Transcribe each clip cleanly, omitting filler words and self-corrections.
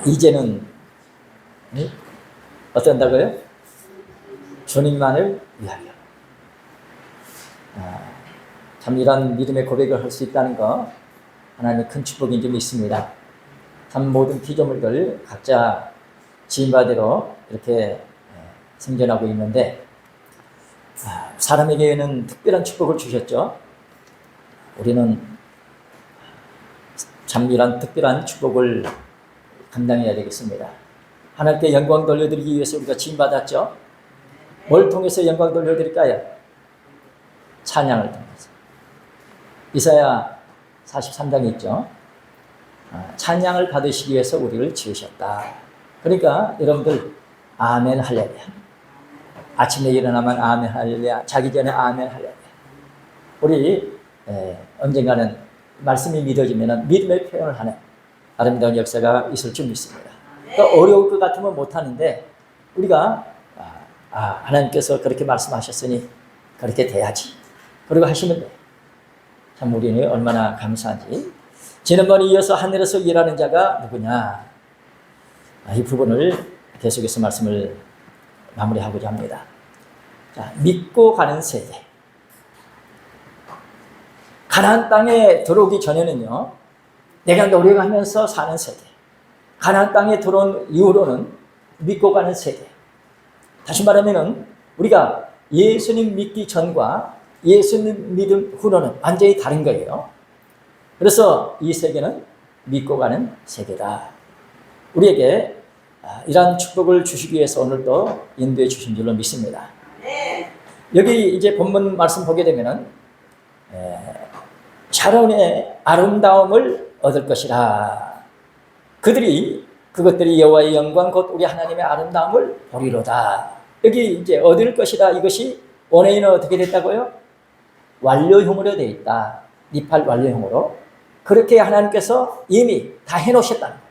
이제는 어떤다고요? 주님만을 위하여. 참 이런 믿음의 고백을 할 수 있다는 거 하나님의 큰 축복인 점 있습니다. 참 모든 피조물들 각자 지인바대로 이렇게 생존하고 있는데 사람에게는 특별한 축복을 주셨죠. 우리는 참 이런 특별한 축복을 감당해야 되겠습니다. 하나님께 영광 돌려드리기 위해서 우리가 지인받았죠. 뭘 통해서 영광 돌려드릴까요? 찬양을 통해서. 이사야 43장에 있죠. 찬양을 받으시기 위해서 우리를 지으셨다. 그러니까 여러분들 아멘 할렐루야. 아침에 일어나면 아멘 할렐루야. 자기 전에 아멘 할렐루야. 우리 언젠가는 말씀이 믿어지면 믿음의 표현을 하는 아름다운 역사가 있을 줄 믿습니다. 그러니까 어려울 것 같으면 못하는데 우리가 하나님께서 그렇게 말씀하셨으니 그렇게 돼야지. 그리고 하시면 돼. 참 우리는 얼마나 감사한지. 지난번에 이어서 하늘에서 일하는 자가 누구냐. 이 부분을 계속해서 말씀을 마무리하고자 합니다. 자, 믿고 가는 세대. 가나안 땅에 들어오기 전에는요, 내가 노력하면서 사는 세대. 가나안 땅에 들어온 이후로는 믿고 가는 세대. 다시 말하면은 우리가 예수님 믿기 전과 예수님 믿음 후로는 완전히 다른 거예요. 그래서 이 세계는 믿고 가는 세계다. 우리에게 이러한 축복을 주시기 위해서 오늘도 인도해 주신 줄로 믿습니다. 여기 이제 본문 말씀 보게 되면은 샤론의 아름다움을 얻을 것이라. 그것들이 여호와의 영광 곧 우리 하나님의 아름다움을 보리로다. 여기 이제 얻을 것이다. 이것이 원어에는 어떻게 됐다고요? 완료형으로 되어 있다. 니팔 완료형으로. 그렇게 하나님께서 이미 다 해놓으셨다는 거예요.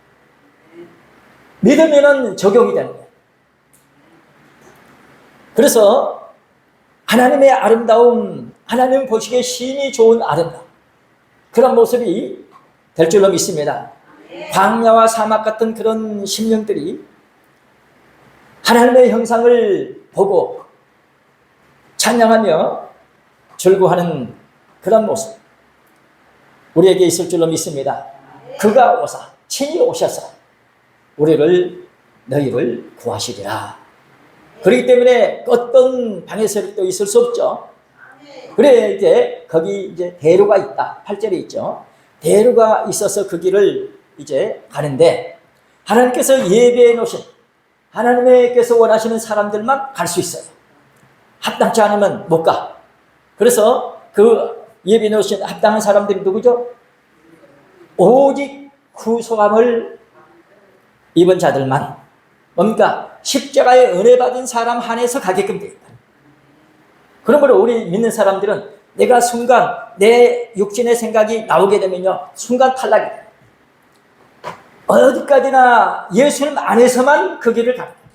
믿으면은 적용이 되는 거예요. 그래서 하나님의 아름다움, 하나님 보시기에 신이 좋은 아름다움, 그런 모습이 될 줄로 믿습니다. 광야와 사막 같은 그런 심령들이 하나님의 형상을 보고 찬양하며 즐거워하는 그런 모습 우리에게 있을 줄로 믿습니다. 그가 오사 친히 오셔서 너희를 구하시리라. 그렇기 때문에 어떤 방해 세력도 있을 수 없죠. 그래 이제 거기 이제 대로가 있다. 8절에 있죠. 대로가 있어서 그 길을 이제 가는데 하나님께서 예배해 놓으신 하나님께서 원하시는 사람들만 갈 수 있어요. 합당치 않으면 못 가. 그래서 그 예배해 놓으신 합당한 사람들이 누구죠? 오직 구속함을 입은 자들만, 뭡니까? 십자가의 은혜 받은 사람 한해서 가게끔 되어 있다. 그러므로 우리 믿는 사람들은 내가 순간 내 육신의 생각이 나오게 되면요, 순간 탈락이 돼요. 어디까지나 예수님 안에서만 그 길을 가는 거예요.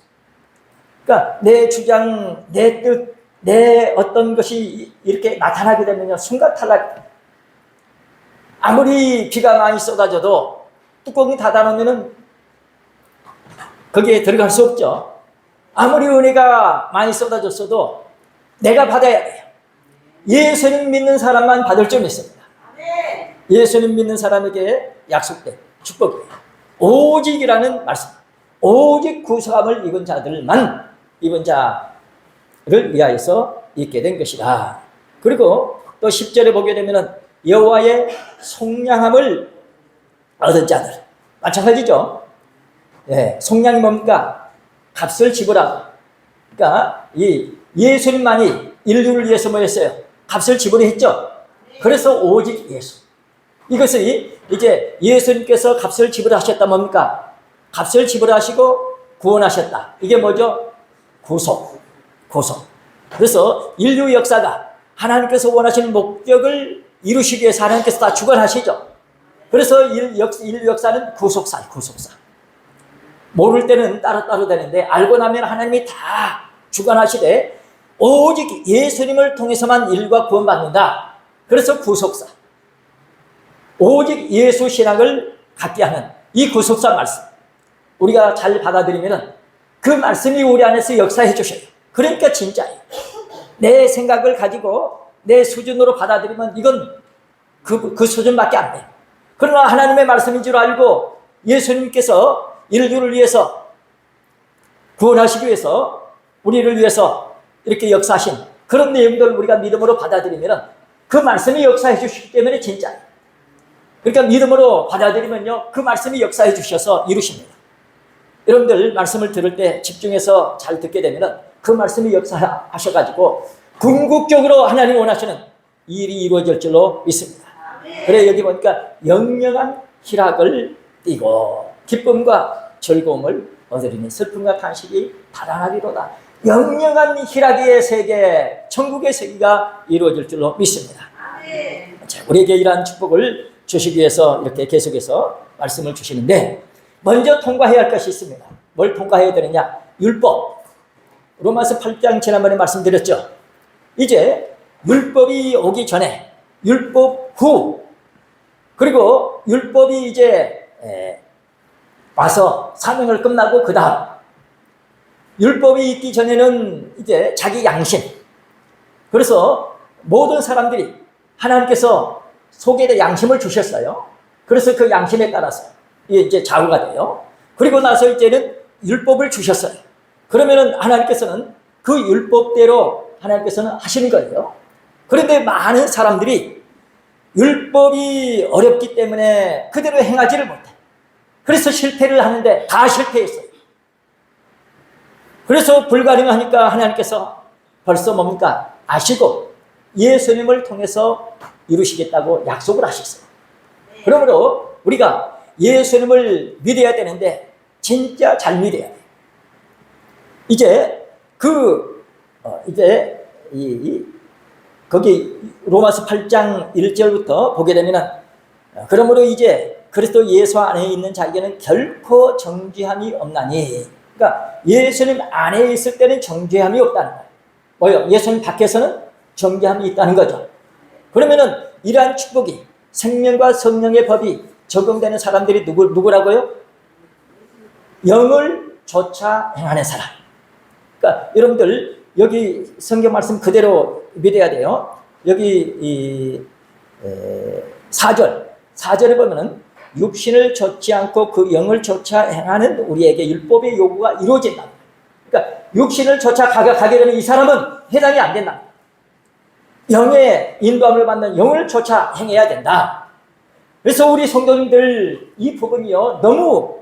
그러니까 내 주장, 내 뜻, 내 어떤 것이 이렇게 나타나게 되면요, 순간 탈락이 돼요. 아무리 비가 많이 쏟아져도 뚜껑이 닫아놓으면은 거기에 들어갈 수 없죠. 아무리 은혜가 많이 쏟아졌어도 내가 받아야 돼요. 예수님 믿는 사람만 받을 줄 믿습니다. 예수님 믿는 사람에게 약속된 축복이에요. 오직이라는 말씀. 오직 구속함을 입은 자들만 입은 자를 위하여서 있게 된 것이다. 그리고 또 10절에 보게 되면 여호와의 속량함을 얻은 자들. 마찬가지죠. 예, 속량이 뭡니까? 값을 지불하고. 그러니까 이 예수님만이 인류를 위해서 뭐 했어요? 값을 지불했죠. 그래서 오직 예수. 이것이 이제 예수님께서 값을 지불하셨다 뭡니까? 값을 지불하시고 구원하셨다. 이게 뭐죠? 구속. 그래서 인류 역사가 하나님께서 원하시는 목적을 이루시기 위해서 하나님께서 다 주관하시죠. 그래서 인류 역사는 구속사. 모를 때는 따로따로 되는데 알고 나면 하나님이 다 주관하시되 오직 예수님을 통해서만 인류가 구원받는다. 그래서 구속사. 오직 예수 신앙을 갖게 하는 이 구속사 말씀. 우리가 잘 받아들이면 그 말씀이 우리 안에서 역사해 주셔요. 그러니까 진짜예요. 내 생각을 가지고 내 수준으로 받아들이면 이건 그 수준밖에 안 돼요. 그러나 하나님의 말씀인 줄 알고 예수님께서 인류를 위해서 구원하시기 위해서 우리를 위해서 이렇게 역사하신 그런 내용들을 우리가 믿음으로 받아들이면 그 말씀이 역사해 주시기 때문에 진짜예요. 그러니까 믿음으로 받아들이면요, 그 말씀이 역사해 주셔서 이루십니다. 여러분들 말씀을 들을 때 집중해서 잘 듣게 되면 그 말씀이 역사하셔가지고 궁극적으로 하나님 원하시는 일이 이루어질 줄로 믿습니다. 그래 여기 보니까 영영한 희락을 띠고 기쁨과 즐거움을 얻으리니 슬픔과 탄식이 달아나리로다. 영영한 희락의 세계, 천국의 세계가 이루어질 줄로 믿습니다. 자, 우리에게 이러한 축복을 주시기 위해서 이렇게 계속해서 말씀을 주시는데 먼저 통과해야 할 것이 있습니다. 뭘 통과해야 되느냐? 율법. 로마서 8장 지난번에 말씀드렸죠. 이제 율법이 오기 전에, 율법 후, 그리고 율법이 이제 와서 사명을 끝나고 그 다음 율법이 있기 전에는 이제 자기 양심. 그래서 모든 사람들이 하나님께서 속에 양심을 주셨어요. 그래서 그 양심에 따라서 이제 좌우가 돼요. 그리고 나서 이제는 율법을 주셨어요. 그러면은 하나님께서는 그 율법대로 하나님께서는 하시는 거예요. 그런데 많은 사람들이 율법이 어렵기 때문에 그대로 행하지를 못해. 그래서 실패를 하는데 다 실패했어요. 그래서 불가능하니까 하나님께서 벌써 뭡니까? 아시고 예수님을 통해서 이루시겠다고 약속을 하셨어요. 그러므로 우리가 예수님을 믿어야 되는데 진짜 잘 믿어야 돼요. 이제 거기 로마서 8장 1절부터 보게 되면 그러므로 이제 그리스도 예수 안에 있는 자에게는 결코 정죄함이 없나니, 그러니까 예수님 안에 있을 때는 정죄함이 없다는 거예요. 뭐요? 예수님 밖에서는 정죄함이 있다는 거죠. 그러면은 이러한 축복이 생명과 성령의 법이 적용되는 사람들이 누구라고요? 영을 조차 행하는 사람. 그러니까 여러분들 여기 성경 말씀 그대로 믿어야 돼요. 여기 4절에 보면은 육신을 좇지 않고 그 영을 조차 행하는 우리에게 율법의 요구가 이루어진다. 그러니까 육신을 조차 가게 되면 이 사람은 해당이 안 된다. 영의 인도함을 받는 영을 조차 행해야 된다. 그래서 우리 성도님들 이 부분이요 너무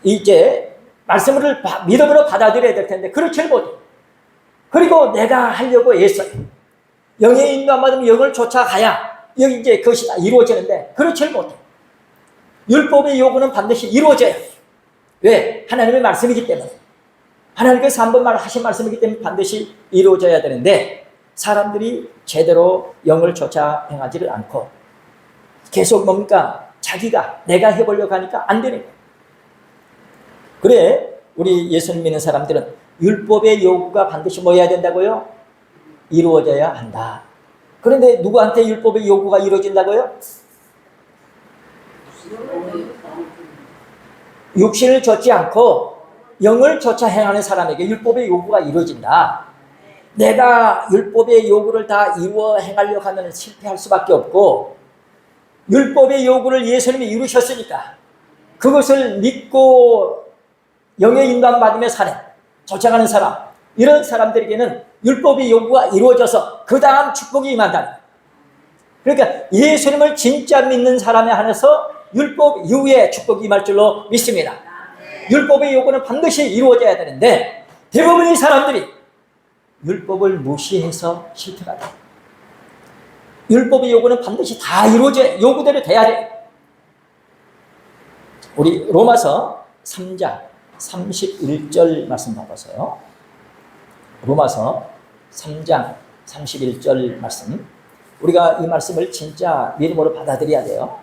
이제 말씀을 믿음으로 받아들여야 될 텐데 그렇지 못해. 그리고 내가 하려고 애써요. 영의 인도함 받으면 영을 쫓아가야 여기 이제 그것이 다 이루어지는데 그렇지 못해. 율법의 요구는 반드시 이루어져요. 왜? 하나님의 말씀이기 때문에. 하나님께서 한 번 하신 말씀이기 때문에 반드시 이루어져야 되는데 사람들이 제대로 영을 쫓아 행하지를 않고 계속 뭡니까? 자기가 내가 해보려고 하니까 안 되는 거예요. 그래 우리 예수님 믿는 사람들은 율법의 요구가 반드시 뭐 해야 된다고요? 이루어져야 한다. 그런데 누구한테 율법의 요구가 이루어진다고요? 육신을 좇지 않고 영을 쫓아 행하는 사람에게 율법의 요구가 이루어진다. 내가 율법의 요구를 다 이루어 행하려고 하면 실패할 수밖에 없고 율법의 요구를 예수님이 이루셨으니까 그것을 믿고 영의 인도함 받으며 사는 쫓아가는 사람, 이런 사람들에게는 율법의 요구가 이루어져서 그 다음 축복이 임한다. 그러니까 예수님을 진짜 믿는 사람에 한해서 율법 이후에 축복이 임할 줄로 믿습니다. 율법의 요구는 반드시 이루어져야 되는데 대부분의 사람들이 율법을 무시해서 실패가 돼요. 율법의 요구는 반드시 다 이루어져야, 요구대로 돼야 돼요. 우리 로마서 3장 31절 말씀 봐보세요. 로마서 3장 31절 말씀. 우리가 이 말씀을 진짜 믿음으로 받아들여야 돼요.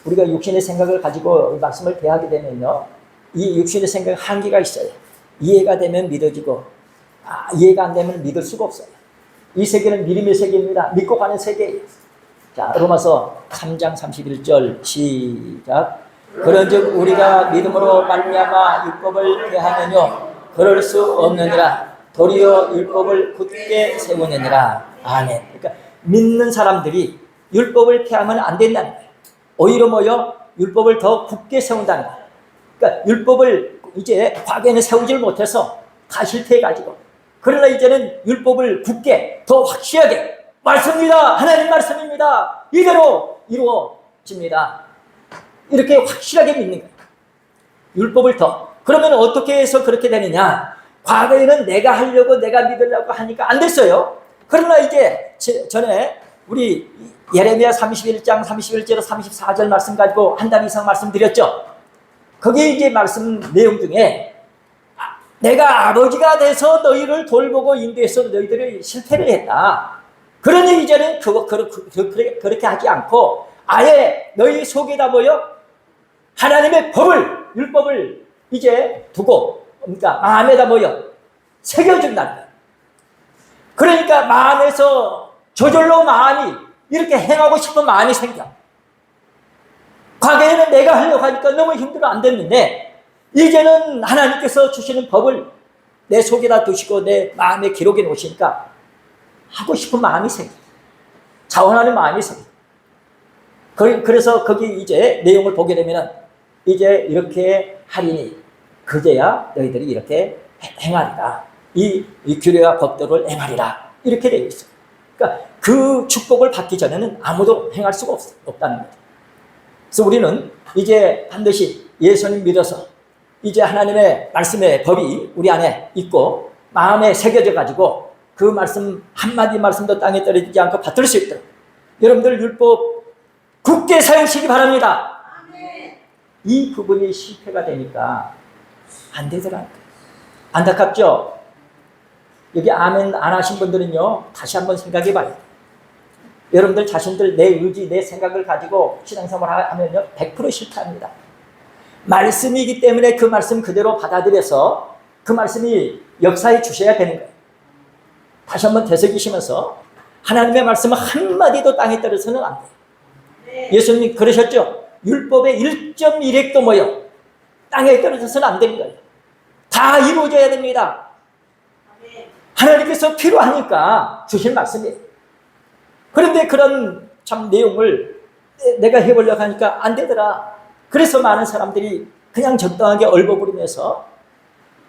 우리가 육신의 생각을 가지고 이 말씀을 대하게 되면요, 이 육신의 생각에 한계가 있어요. 이해가 되면 믿어지고 이해가 안 되면 믿을 수가 없어요. 이 세계는 믿음의 세계입니다. 믿고 가는 세계예요. 자, 로마서 3장 31절 시작. 그런즉 우리가 믿음으로 말미암아 율법을 대하느뇨 그럴 수 없느니라. 도리어 율법을 굳게 세우느니라. 아멘. 그러니까 믿는 사람들이 율법을 폐하면 안 된다는 거예요. 오히려 뭐요? 율법을 더 굳게 세운다는 거예요. 그러니까 율법을 이제 과거에는 세우질 못해서 다 실패해가지고, 그러나 이제는 율법을 굳게 더 확실하게 말씀입니다. 하나님 말씀입니다. 이대로 이루어집니다. 이렇게 확실하게 믿는 거예요. 율법을 더. 그러면 어떻게 해서 그렇게 되느냐? 과거에는 내가 하려고 내가 믿으려고 하니까 안 됐어요. 그러나 이제 전에 우리 예레미야 31장 31절로 34절 말씀 가지고 한 달 이상 말씀드렸죠. 거기에 이제 말씀 내용 중에 내가 아버지가 돼서 너희를 돌보고 인도해서 너희들이 실패를 했다. 그러니 이제는 그렇게 하지 않고 아예 너희 속에다 뭐요? 하나님의 법을, 율법을 이제 두고, 그러니까 마음에다 뭐요? 새겨준다는 거예요. 그러니까 마음에서 저절로 마음이 이렇게 행하고 싶은 마음이 생겨. 과거에는 내가 하려고 하니까 너무 힘들어 안 됐는데, 이제는 하나님께서 주시는 법을 내 속에다 두시고 내 마음에 기록해 놓으시니까 하고 싶은 마음이 생겨. 자원하는 마음이 생겨. 그래서 거기 이제 내용을 보게 되면 이제 이렇게 하리니 그제야 너희들이 이렇게 행하리라. 이 규례와 법도를 행하리라. 이렇게 되어 있어요. 그러니까 그 축복을 받기 전에는 아무도 행할 수가 없다는 거죠. 그래서 우리는 이제 반드시 예수님 믿어서 이제 하나님의 말씀의 법이 우리 안에 있고 마음에 새겨져 가지고 그 말씀 한마디 말씀도 땅에 떨어지지 않고 받들 수 있도록 여러분들 율법 굳게 세우시기 바랍니다. 이 부분이 실패가 되니까 안 되더라고요. 안타깝죠? 여기 아멘 안 하신 분들은요, 다시 한번 생각해 봐요. 여러분들 자신들 내 의지, 내 생각을 가지고 신앙생활 하면요, 100% 실패합니다. 말씀이기 때문에 그 말씀 그대로 받아들여서 그 말씀이 역사해 주셔야 되는 거예요. 다시 한번 되새기시면서 하나님의 말씀은 한마디도 땅에 떨어서는 안 돼요. 예수님이 그러셨죠? 율법의 1.1획도 뭐요? 땅에 떨어져서는 안 되는 거예요. 다 이루어져야 됩니다. 하나님께서 필요하니까 주신 말씀이에요. 그런데 그런 참 내용을 내가 해보려고 하니까 안 되더라. 그래서 많은 사람들이 그냥 적당하게 얼버무리면서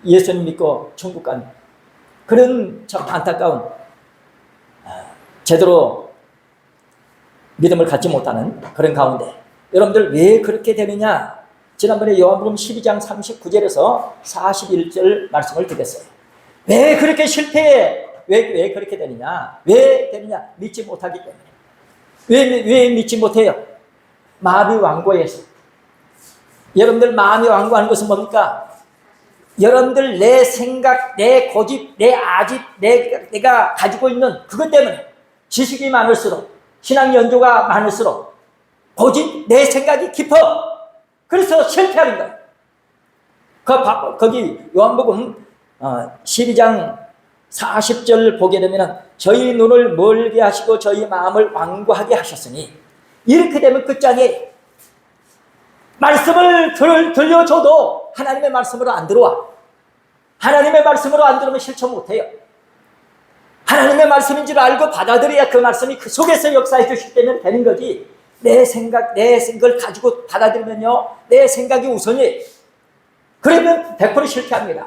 예수님 믿고 천국 가는 그런 참 안타까운 제대로 믿음을 갖지 못하는 그런 가운데 여러분들 왜 그렇게 되느냐? 지난번에 요한복음 12장 39절에서 41절 말씀을 드렸어요. 왜 그렇게 실패해? 왜 그렇게 되느냐? 왜 되느냐? 믿지 못하기 때문에. 왜 믿지 못해요? 마음이 완고해서. 여러분들 마음이 완고한 것은 뭡니까? 여러분들 내 생각, 내 고집, 내 아집, 내가 가지고 있는 그것 때문에 지식이 많을수록 신앙 연조가 많을수록 고집, 내 생각이 깊어. 그래서 실패하는 거예요. 거기 요한복음 12장 40절 보게 되면 저희 눈을 멀게 하시고 저희 마음을 완고하게 하셨으니 이렇게 되면 끝장에 말씀을 들려줘도 하나님의 말씀으로 안 들어와. 하나님의 말씀으로 안 들으면 실천 못해요. 하나님의 말씀인 줄 알고 받아들여야 그 말씀이 그 속에서 역사해 주실 때면 되는 거지. 내 생각, 내 생각을 가지고 받아들이면요, 내 생각이 우선이에요. 그러면 100% 실패합니다.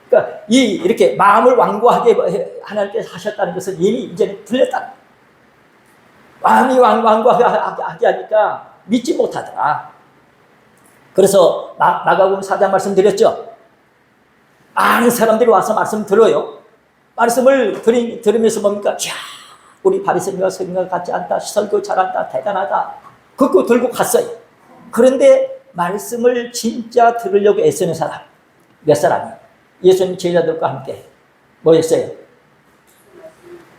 그러니까 이렇게 마음을 완고하게 하나님께서 하셨다는 것은 이미 이제는 틀렸다는 거예요. 마음이 완고하게 하니까 믿지 못하더라. 그래서 마가복음 4장 말씀드렸죠. 많은 사람들이 와서 말씀 들어요. 말씀을 들으면서 뭡니까? 야, 우리 바리새인과 서기관 같지 않다. 설교 잘한다. 대단하다. 그거 들고 갔어요. 그런데 말씀을 진짜 들으려고 애쓰는 사람 몇 사람이 예수님 제자들과 함께 뭐였어요?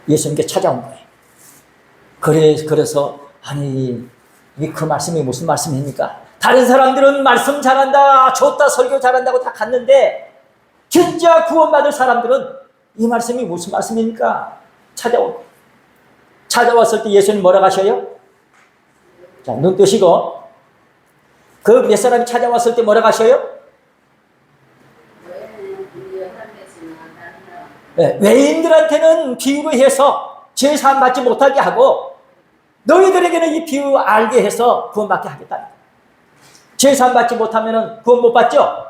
예수님께 찾아온 거예요. 그래서 아니 그 말씀이 무슨 말씀입니까? 다른 사람들은 말씀 잘한다, 좋다, 설교 잘한다고 다 갔는데 진짜 구원받을 사람들은 이 말씀이 무슨 말씀입니까? 찾아왔을 때 예수님 뭐라고 하셔요? 자, 눈 뜨시고 그 몇 사람이 찾아왔을 때 뭐라고 하셔요? 네, 외인들한테는 비유로 해서 죄 사함 받지 못하게 하고 너희들에게는 이 비유 알게 해서 구원받게 하겠다. 죄 사함 받지 못하면 구원 못 받죠?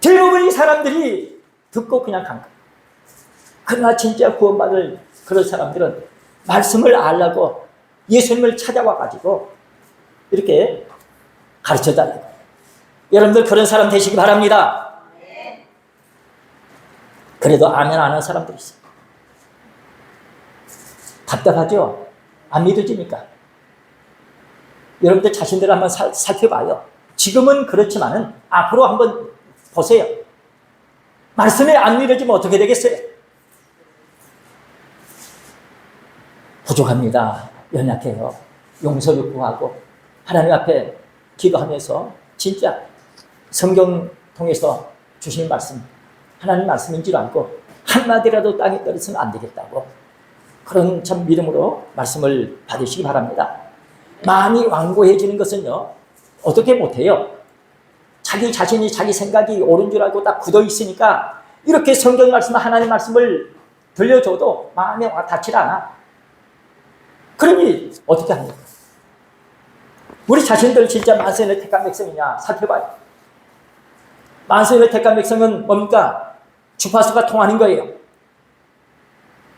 대부분 이 사람들이 듣고 그냥 간 거예요. 그러나 진짜 구원받을 그런 사람들은 말씀을 알라고 예수님을 찾아와가지고 이렇게 가르쳐달라고. 여러분들 그런 사람 되시기 바랍니다. 그래도 아멘 안 하는 사람들이 있어요. 답답하죠? 안 믿어지니까. 여러분들 자신들을 한번 살펴봐요. 지금은 그렇지만은 앞으로 한번 보세요. 말씀에 안 믿어지면 어떻게 되겠어요? 부족합니다. 연약해요. 용서를 구하고 하나님 앞에 기도하면서 진짜 성경 통해서 주신 말씀, 하나님 말씀인 줄 알고 한마디라도 땅에 떨어지면 안 되겠다고 그런 참 믿음으로 말씀을 받으시기 바랍니다. 마음이 완고해지는 것은요, 어떻게 못해요? 자기 자신이 자기 생각이 옳은 줄 알고 딱 굳어 있으니까 이렇게 성경 말씀, 하나님 말씀을 들려줘도 마음에 닿질 않아. 그러니 어떻게 합니까? 우리 자신들 진짜 만세의 택한 백성이냐 살펴봐요. 만세의 택한 백성은 뭡니까? 주파수가 통하는 거예요.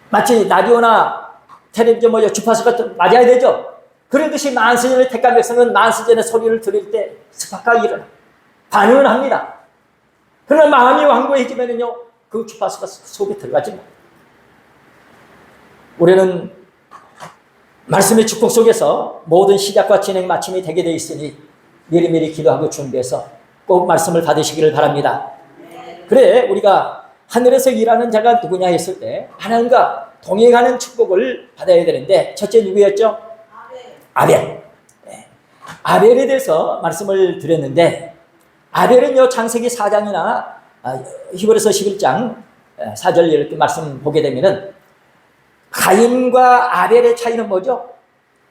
마치 라디오나 텔레비전 주파수가 맞아야 되죠. 그런 듯이 만세전의 택한 백성은 만세전의 소리를 들을 때 스파크가 일어나 반응을 합니다. 그러나 마음이 완고해지면요 그 주파수가 속에 들어가지 못. 우리는 말씀의 축복 속에서 모든 시작과 진행 마침이 되게 되어 있으니 미리미리 기도하고 준비해서 꼭 말씀을 받으시기를 바랍니다. 그래 우리가 하늘에서 일하는 자가 누구냐 했을 때 하나님과 동행하는 축복을 받아야 되는데 첫째 누구였죠? 아벨. 아벨에 대해서 말씀을 드렸는데 아벨은요 창세기 4장이나 히브리서 11장 4절 이렇게 말씀 보게 되면은 가인과 아벨의 차이는 뭐죠?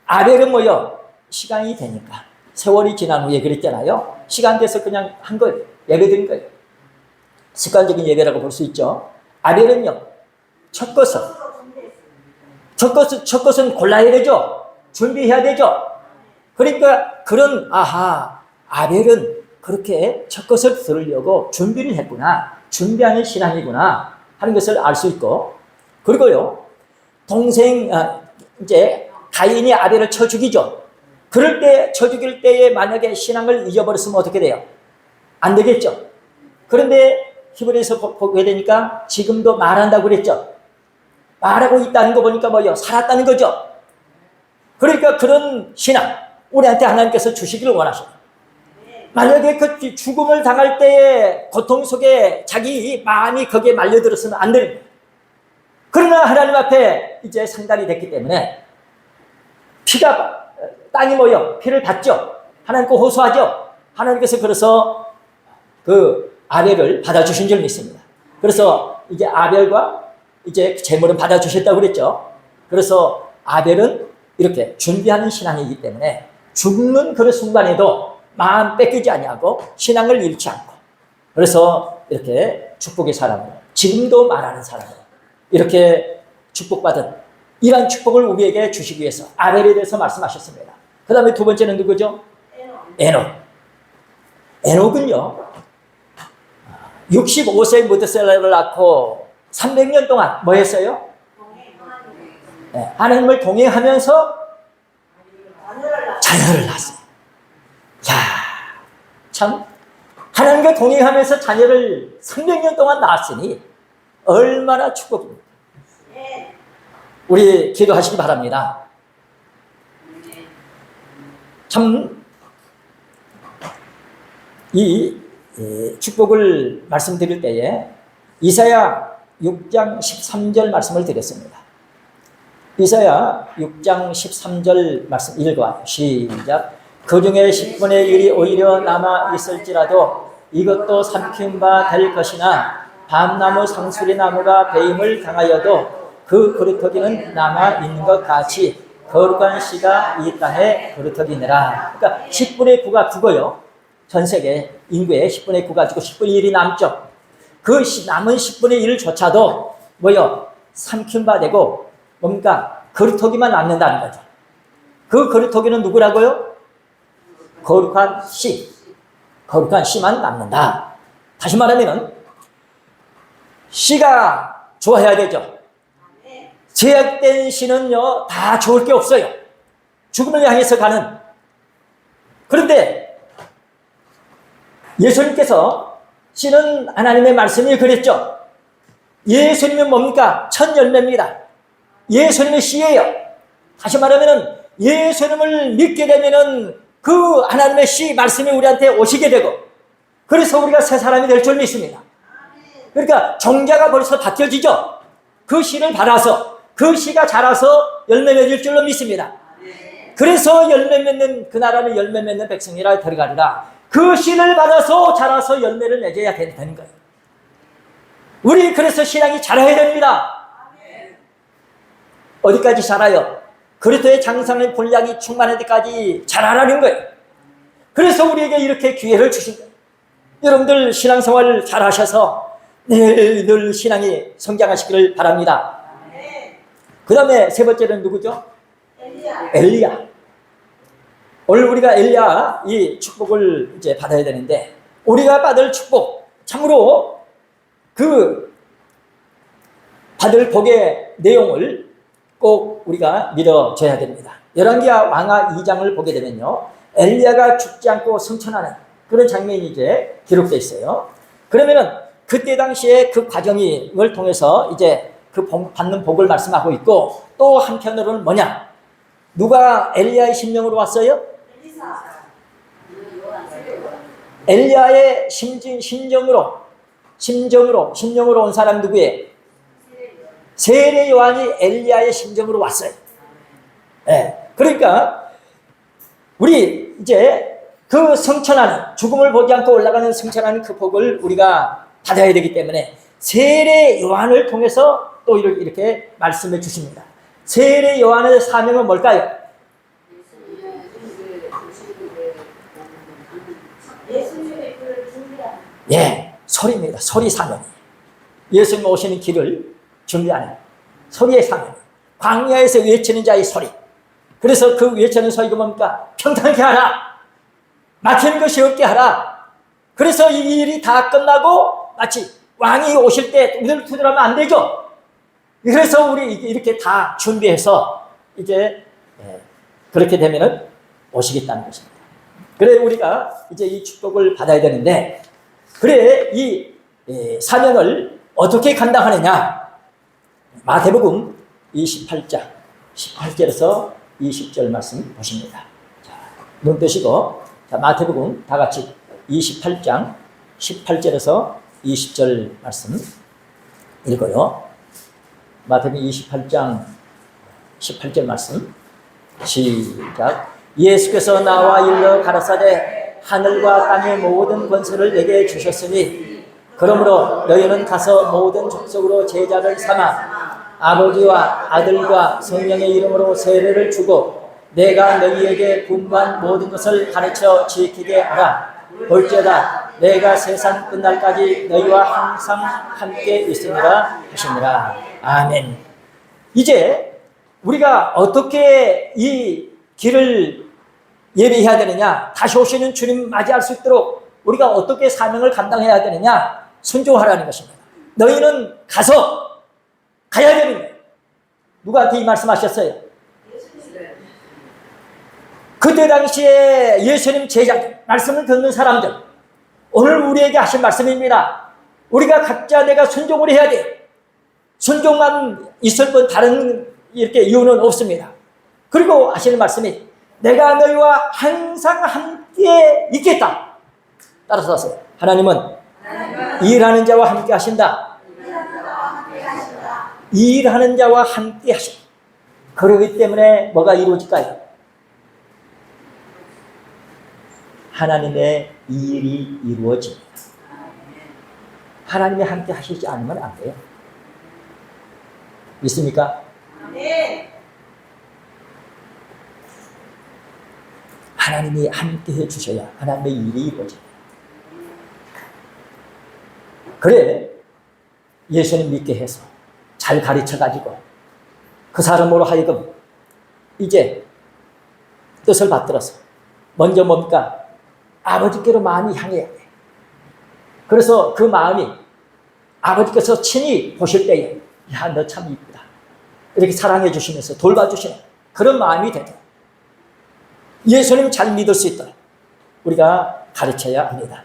아벨은 뭐요? 시간이 되니까 세월이 지난 후에 그랬잖아요. 시간 돼서 그냥 한 거예요. 예배 드린 거예요. 습관적인 예배라고 볼 수 있죠. 아벨은요 첫 것은 골라야 되죠. 준비해야 되죠. 그러니까 그런 아벨은 그렇게 첫 것을 들으려고 준비를 했구나. 준비하는 신앙이구나 하는 것을 알 수 있고 그리고요 동생 이제 가인이 아벨을 쳐 죽이죠. 그럴 때 쳐 죽일 때에 만약에 신앙을 잊어버렸으면 어떻게 돼요? 안 되겠죠. 그런데 히브리서 보게 되니까 지금도 말한다고 그랬죠. 말하고 있다는 거 보니까 뭐예요? 살았다는 거죠. 그러니까 그런 신앙 우리한테 하나님께서 주시기를 원하셔요. 만약에 그 죽음을 당할 때의 고통 속에 자기 마음이 거기에 말려들었으면 안 됩니다. 그러나 하나님 앞에 이제 상달이 됐기 때문에 땅이 뭐요? 피를 받죠. 하나님께 호소하죠. 하나님께서 그래서 그 아벨을 받아주신 줄 믿습니다. 그래서 이제 아벨과 이제 제물은 받아주셨다고 그랬죠. 그래서 아벨은 이렇게 준비하는 신앙이기 때문에 죽는 그 순간에도 마음 뺏기지 아니하고 신앙을 잃지 않고 그래서 이렇게 축복의 사람으로 지금도 말하는 사람으로 이렇게 축복받은 이러한 축복을 우리에게 주시기 위해서 아벨에 대해서 말씀하셨습니다. 그 다음에 두 번째는 누구죠? 에녹은요 65세에 무드셀라를 낳고 300년 동안 뭐 했어요? 하나님을 동행하면서 자녀를 낳았어요. 야, 참 하나님과 동행하면서 자녀를 300년 동안 낳았으니 얼마나 축복입니까? 우리 기도하시기 바랍니다. 참 이 축복을 말씀드릴 때에 이사야 6장 13절 말씀을 드렸습니다. 이사야 6장 13절 말씀 읽어봐요. 시작. 그 중에 10분의 1이 오히려 남아 있을지라도 이것도 삼킨 바 될 것이나 밤나무 상수리 나무가 배임을 당하여도 그 그루터기는 남아 있는 것 같이 거룩한 씨가 이 땅에 그루터기니라. 그러니까 10분의 9가 죽어요. 전 세계 인구의 10분의 9가 죽고 10분의 1이 남죠. 그 남은 10분의 1조차도 뭐요? 삼킨 바 되고 뭡니까? 그루터기만 남는다는 거죠. 그 그루터기는 누구라고요? 거룩한 씨. 거룩한 씨만 남는다. 다시 말하면 씨가 좋아야 되죠. 제약된 씨는요, 다 좋을 게 없어요. 죽음을 향해서 가는. 그런데 예수님께서 씨는 하나님의 말씀이 그랬죠. 예수님은 뭡니까? 첫 열매입니다. 예수님의 씨예요. 다시 말하면 예수님을 믿게 되면은 그 하나님의 씨 말씀이 우리한테 오시게 되고, 그래서 우리가 새 사람이 될 줄 믿습니다. 그러니까 종자가 벌써 바뀌어지죠. 그 씨를 받아서 그 씨가 자라서 열매 맺을 줄로 믿습니다. 그래서 열매 맺는 그 나라는 열매 맺는 백성이라 들어가리라. 그 씨를 받아서 자라서 열매를 맺어야 되는 거예요. 우리 그래서 신앙이 자라야 됩니다. 어디까지 자라요? 그리스도의 장성의 분량이 충만할 때까지 자라라는 거예요. 그래서 우리에게 이렇게 기회를 주신 거예요. 여러분들 신앙생활 잘 하셔서 늘 신앙이 성장하시기를 바랍니다. 그 다음에 세 번째는 누구죠? 엘리야. 오늘 우리가 엘리야 이 축복을 이제 받아야 되는데, 우리가 받을 축복, 참으로 그 받을 복의 내용을 꼭 우리가 믿어줘야 됩니다. 열왕기하 왕하 2장을 보게 되면요, 엘리야가 죽지 않고 승천하는 그런 장면이 이제 기록되어 있어요. 그러면은 그때 당시에 그 과정을 통해서 이제 그 받는 복을 말씀하고 있고, 또 한편으로는 뭐냐? 누가 엘리야의 심령으로 왔어요? 엘리야의 심정으로 온 사람 누구예요? 세례 요한이 엘리야의 심정으로 왔어요. 네. 그러니까 우리 이제 그 승천하는, 죽음을 보지 않고 올라가는 승천하는 그 복을 우리가 받아야 되기 때문에 세례 요한을 통해서 또 이렇게 말씀해 주십니다. 세례 요한의 사명은 뭘까요? 예, 소리입니다. 소리 사명. 예수님 오시는 길을 준비하는 소리의 사명. 광야에서 외치는 자의 소리. 그래서 그 외치는 소리가 뭡니까? 평탄하게 하라. 막히는 것이 없게 하라. 그래서 이 일이 다 끝나고 마치 왕이 오실 때 우리를 두드러면 안 되죠. 그래서 우리 이렇게 다 준비해서 이제 그렇게 되면은 오시겠다는 것입니다. 그래 우리가 이제 이 축복을 받아야 되는데, 그래 이 사명을 어떻게 감당하느냐? 마태복음 28장 18절에서 20절 말씀 보십니다. 자, 눈 뜨시고, 자, 마태복음 다 같이 28장 18절에서 20절 말씀 읽어요. 마태복음 28장 18절 말씀 시작. 예수께서 나와 일러 가라사대 하늘과 땅의 모든 권세를 내게 주셨으니 그러므로 너희는 가서 모든 족속으로 제자를 삼아 아버지와 아들과 성령의 이름으로 세례를 주고 내가 너희에게 분부한 모든 것을 가르쳐 지키게 하라. 볼지어다 내가 세상 끝날까지 너희와 항상 함께 있으리라 하시니라. 아멘. 이제 우리가 어떻게 이 길을 예배해야 되느냐, 다시 오시는 주님 맞이할 수 있도록 우리가 어떻게 사명을 감당해야 되느냐, 순종하라는 것입니다. 너희는 가야 되는 거예요. 누구한테 이 말씀하셨어요? 그때 당시에 예수님 제자 말씀을 듣는 사람들, 오늘 우리에게 하신 말씀입니다. 우리가 각자 내가 순종을 해야 돼. 순종만 있을 뿐 다른 이렇게 이유는 없습니다. 그리고 하시는 말씀이 내가 너희와 항상 함께 있겠다. 따라서 하세요. 하나님은 일하는 자와 함께 하신다. 일하는 자와 함께 하신다. 그러기 때문에 뭐가 이루어질까요? 하나님의 일이 이루어집니다. 하나님이 함께 하시지 않으면 안 돼요. 믿습니까? 하나님이 함께 해주셔야 하나님의 일이 이루어져요. 그래 예수님 믿게 해서 잘 가르쳐가지고 그 사람으로 하여금 이제 뜻을 받들어서 먼저 뭡니까? 아버지께로 마음이 향해야 돼. 그래서 그 마음이 아버지께서 친히 보실 때에 야, 너 참 이쁘다. 이렇게 사랑해 주시면서 돌봐주시는 그런 마음이 되고 예수님 잘 믿을 수 있도록 우리가 가르쳐야 합니다.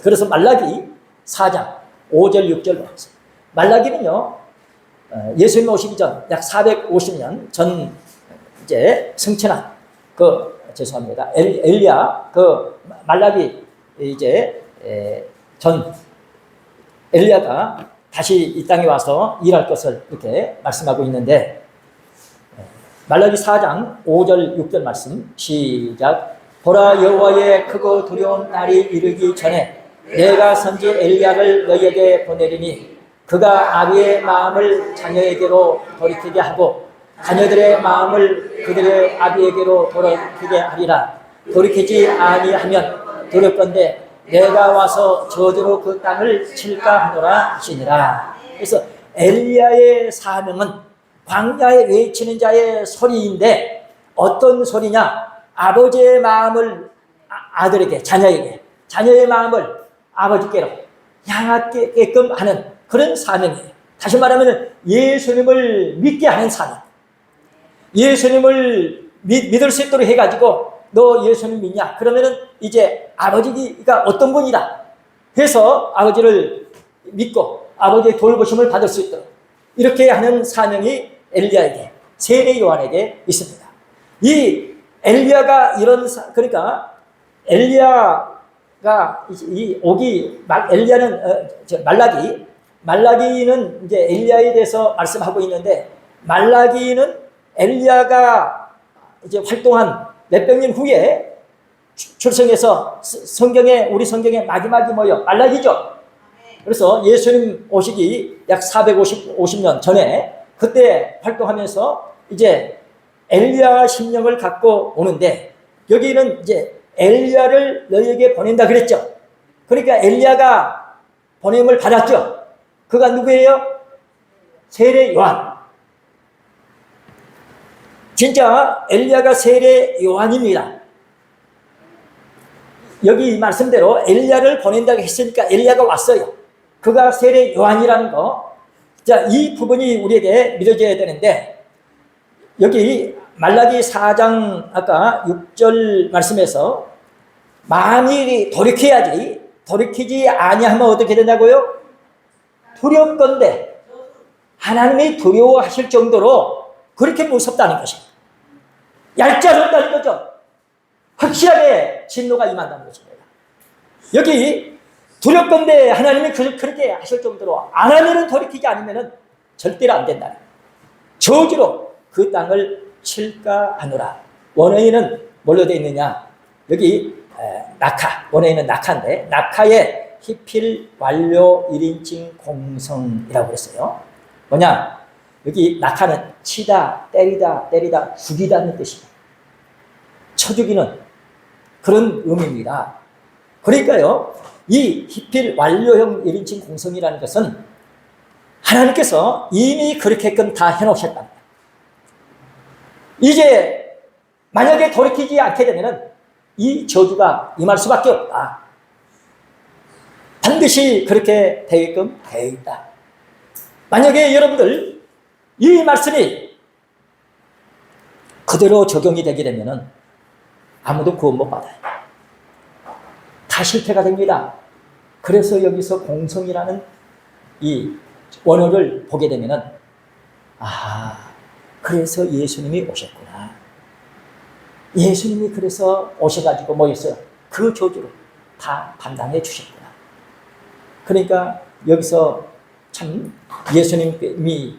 그래서 말라기 4장 5절 6절 보면서 말라기는요 예수님 오시기 전 약 450년 전 이제 승천한 죄송합니다. 엘리야 말라기 이제 전 엘리야가 다시 이 땅에 와서 일할 것을 이렇게 말씀하고 있는데 말라기 4장 5절 6절 말씀 시작. 보라 여호와의 크고 두려운 날이 이르기 전에 내가 선지 엘리야를 너희에게 보내리니 그가 아비의 마음을 자녀에게로 돌이키게 하고 자녀들의 마음을 그들의 아비에게로 돌이키게 하리라. 돌이키지 아니하면 두렵건대 내가 와서 저주로 그 땅을 칠까 하노라 하시니라. 그래서 엘리야의 사명은 광야에 외치는 자의 소리인데 어떤 소리냐? 아버지의 마음을 아들에게 자녀에게 자녀의 마음을 아버지께로 향하게끔 하는 그런 사명이에요. 다시 말하면 예수님을 믿게 하는 사명. 예수님을 믿을 수 있도록 해가지고 너 예수님 믿냐? 그러면은 이제 아버지가 어떤 분이다 해서 아버지를 믿고 아버지의 돌보심을 받을 수 있도록 이렇게 하는 사명이 엘리야에게 세례 요한에게 있습니다. 이 엘리야가 그러니까 엘리야가 엘리야는 말라기는 이제 엘리야에 대해서 말씀하고 있는데 말라기는 엘리야가 이제 활동한 몇백 년 후에 출생해서 우리 성경에 마지막이 뭐예요? 말라기죠. 그래서 예수님 오시기 약 450년 전에 그때 활동하면서 이제 엘리야 심령을 갖고 오는데 여기는 이제 엘리야를 너희에게 보낸다 그랬죠. 그러니까 엘리야가 보냄을 받았죠. 그가 누구예요? 세례 요한. 진짜 엘리야가 세례 요한입니다. 여기 말씀대로 엘리야를 보낸다고 했으니까 엘리야가 왔어요. 그가 세례 요한이라는 거. 자, 이 부분이 우리에게 믿어져야 되는데 여기 말라기 4장 아까 6절 말씀에서 만일이 돌이켜야지 돌이키지 아니하면 어떻게 된다고요? 두렵건대 하나님이 두려워하실 정도로 그렇게 무섭다는 것입니다. 얄짤없다는 거죠. 확실하게 진노가 임한다는 것입니다. 여기 두렵건대 하나님이 그렇게 하실 정도로 안 하면은 돌이키지 않으면은 절대로 안 된다. 저주로 그 땅을 칠까 하노라. 원어에는 뭘로 되어 있느냐? 여기 낙하, 원어에는 낙하인데 낙하의 희필 완료 1인칭 공성이라고 그랬어요. 뭐냐? 여기 낙하는 치다, 때리다, 죽이다는 뜻입니다. 쳐 죽이는 그런 의미입니다. 그러니까요, 이 희필 완료형 1인칭 공성이라는 것은 하나님께서 이미 그렇게끔 다 해놓으셨답니다. 이제 만약에 돌이키지 않게 되면 이 저주가 임할 수밖에 없다. 반드시 그렇게 되게끔 되어 있다. 만약에 여러분들 이 말씀이 그대로 적용이 되게 되면 아무도 구원 못 받아요. 다 실패가 됩니다. 그래서 여기서 공성이라는 이 원어를 보게 되면 그래서 예수님이 오셨구나. 예수님이 그래서 오셔가지고 뭐 있어요? 그 저주를 다 감당해 주셨구나. 그러니까 여기서 참 예수님이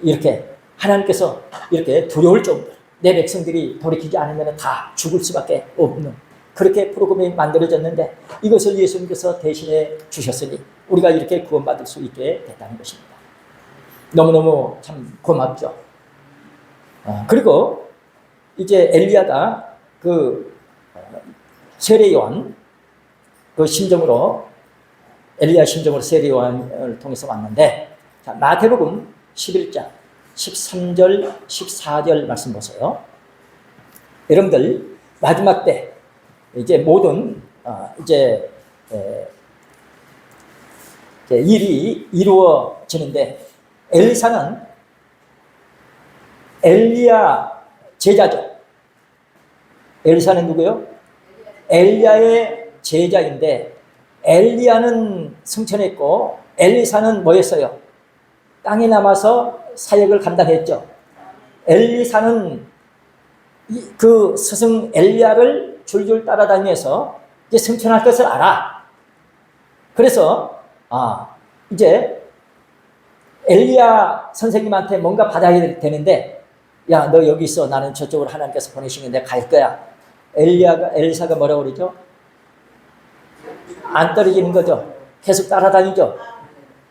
이렇게 하나님께서 이렇게 두려울 정도로 내 백성들이 돌이키지 않으면 다 죽을 수밖에 없는 그렇게 프로그램이 만들어졌는데 이것을 예수님께서 대신해 주셨으니 우리가 이렇게 구원받을 수 있게 됐다는 것입니다. 너무너무 참 고맙죠. 그리고 이제 엘리야가 그 세례 요한 그 심정으로 엘리야 심정으로 세례 요한을 통해서 왔는데, 자, 마태복음 11장 13절 14절 말씀 보세요. 여러분들 마지막 때 이제 모든 이제 일이 이루어지는데, 엘리사는 엘리야 제자죠. 엘리사는 누구요? 엘리야의 제자인데, 엘리야는 승천했고 엘리사는 뭐였어요? 땅에 남아서 사역을 감당했죠. 엘리사는 그 스승 엘리야를 줄줄 따라다니면서 이제 승천할 것을 알아. 그래서 이제 엘리야 선생님한테 뭔가 받아야 되는데, 야, 너 여기 있어. 나는 저쪽으로 하나님께서 보내시는데 갈 거야. 엘리사가 뭐라고 그러죠? 안 떨어지는 거죠. 계속 따라다니죠.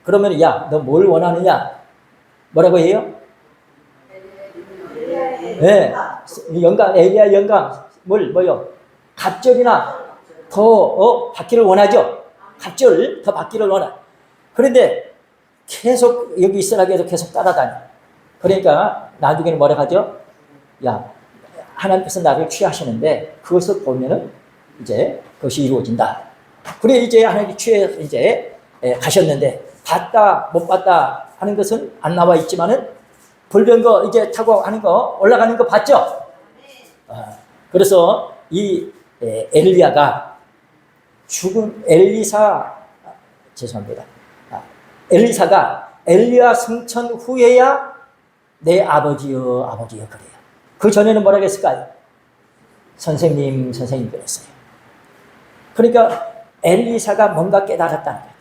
그러면 야, 너 뭘 원하느냐? 뭐라고 해요? 네, 영감, 엘리야 영감, 뭐요? 갑절이나 더 받기를 원하죠. 갑절 더 받기를 원하. 그런데 계속 여기 있으라고 해서 계속 따라다녀. 그러니까 나중에는 뭐라 하죠? 야, 하나님께서 나를 취하시는데 그것을 보면은 이제 그것이 이루어진다. 그래 이제 하나님이 취해서 이제 가셨는데, 봤다 못 봤다 하는 것은 안 나와 있지만은 불변거 이제 타고 하는 거 올라가는 거 봤죠? 그래서 이 엘리야가 죽은 엘리사가 엘리야 승천 후에야 내 아버지여 아버지여 그래요. 그 전에는 뭐라고 했을까요? 선생님 그랬어요. 그러니까 엘리사가 뭔가 깨달았다는 거예요.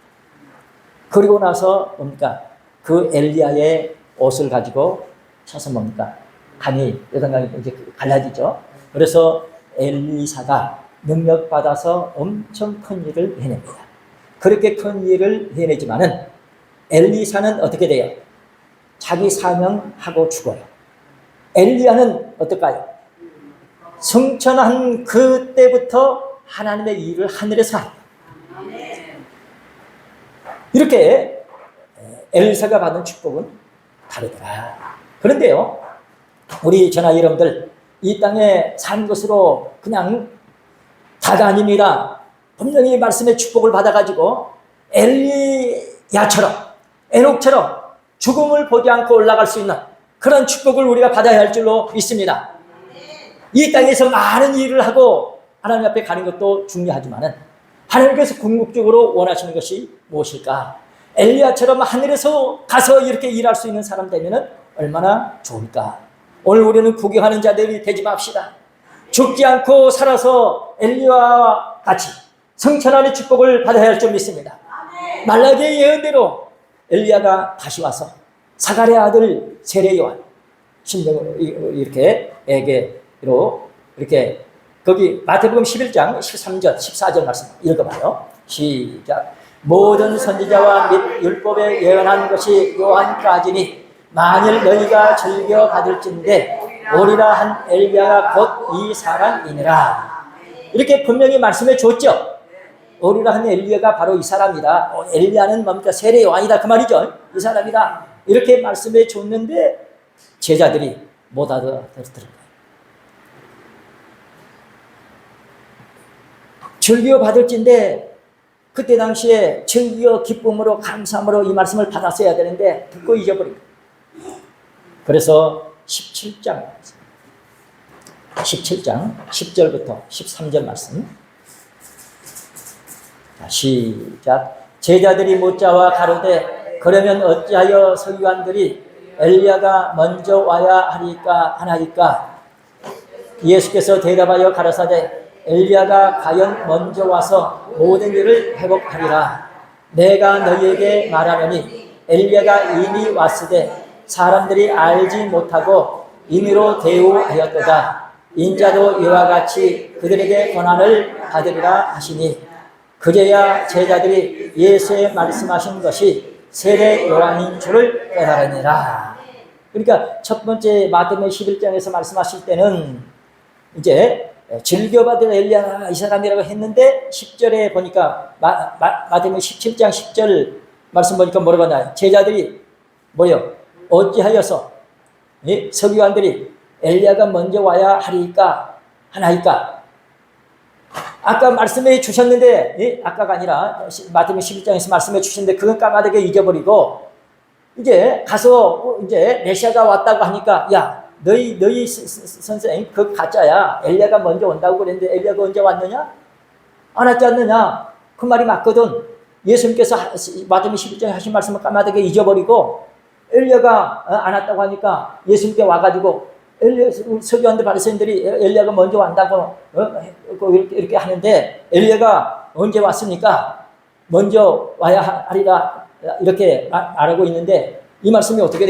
그리고 나서 뭡니까? 그 엘리야의 옷을 가지고 쳐서 뭡니까? 간이 여당간이 이제 갈라지죠. 그래서 엘리사가 능력받아서 엄청 큰 일을 해냅니다. 그렇게 큰 일을 해내지만은 엘리사는 어떻게 돼요? 자기 사명하고 죽어요. 엘리야는 어떨까요? 승천한 그때부터 하나님의 일을 하늘에서 합니다. 이렇게 엘리사가 받은 축복은 다르더라. 그런데요, 우리 전하 여러분들, 이 땅에 사는 것으로 그냥 다가 아닙니다. 분명히 말씀의 축복을 받아가지고 엘리야처럼, 에녹처럼 죽음을 보지 않고 올라갈 수 있는 그런 축복을 우리가 받아야 할 줄로 믿습니다. 이 땅에서 많은 일을 하고 하나님 앞에 가는 것도 중요하지만은, 하나님께서 궁극적으로 원하시는 것이 무엇일까? 엘리야처럼 하늘에서 가서 이렇게 일할 수 있는 사람 되면은 얼마나 좋을까? 오늘 우리는 구경하는 자들이 되지 맙시다. 죽지 않고 살아서 엘리야와 같이 성천하는 축복을 받아야 할 줄 믿습니다. 말라기의 예언대로 엘리야가 다시 와서 사가랴의 아들 세례 요한 심정으로 이렇게 에게로 이렇게 거기 마태복음 11장 13절 14절 말씀 읽어봐요. 시작. 모든 선지자와 및 율법에 예언한 것이 요한까지니 만일 너희가 즐겨 받을진대 오리라 한 엘리야가 곧 이 사람이니라. 이렇게 분명히 말씀해 줬죠. 오리라 한 엘리야가 바로 이 사람이다. 엘리야는 뭡니까? 세례 요한이다 그 말이죠. 이 사람이다. 이렇게 말씀해 줬는데 제자들이 못 알아들었더라고요. 즐겨 받을진데 그때 당시에 즐겨 기쁨으로 감사함으로 이 말씀을 받았어야 되는데 듣고 잊어버린 거예요. 그래서 17장 10절부터 13절 말씀. 자, 시작. 제자들이 묻자와 가로되 그러면 어찌하여 서기관들이 엘리야가 먼저 와야 하나이까? 예수께서 대답하여 가라사대 엘리야가 과연 먼저 와서 모든 일을 회복하리라. 내가 너희에게 말하노니 엘리야가 이미 왔으되 사람들이 알지 못하고 임의로 대우하였도다. 인자도 이와 같이 그들에게 권한을 받으리라 하시니 그제야 제자들이 예수의 말씀하신 것이 세례 요한인 줄을 깨달으니라. 그러니까 첫 번째 마태복음 11장에서 말씀하실 때는 이제 즐겨받을 엘리야 이 사람이라고 했는데 10절에 보니까 마태복음 17장 10절 말씀 보니까 뭐라고 하나요? 제자들이 뭐요? 어찌하여서 서기관들이 엘리야가 먼저 와야 하나이까? 아까 말씀해 주셨는데 아까가 아니라 마태복음 11장에서 말씀해 주셨는데 그건 까마득하게 잊어버리고 이제 가서 이제 메시아가 왔다고 하니까 야 너희 선생 그 가짜야. 엘리야가 먼저 온다고 그랬는데 엘리야가 언제 왔느냐? 안 왔지 않느냐? 그 말이 맞거든. 예수님께서 마태복음 11장에 하신 말씀을 까마득하게 잊어버리고 엘리야가 안 왔다고 하니까 예수님께 와가지고 서기관들 바리새인들이 엘리야가 먼저 왔다고 이렇게 하는데 엘리야가 언제 왔습니까? 먼저 와야 하리라 이렇게 말하고 있는데 이 말씀이 어떻게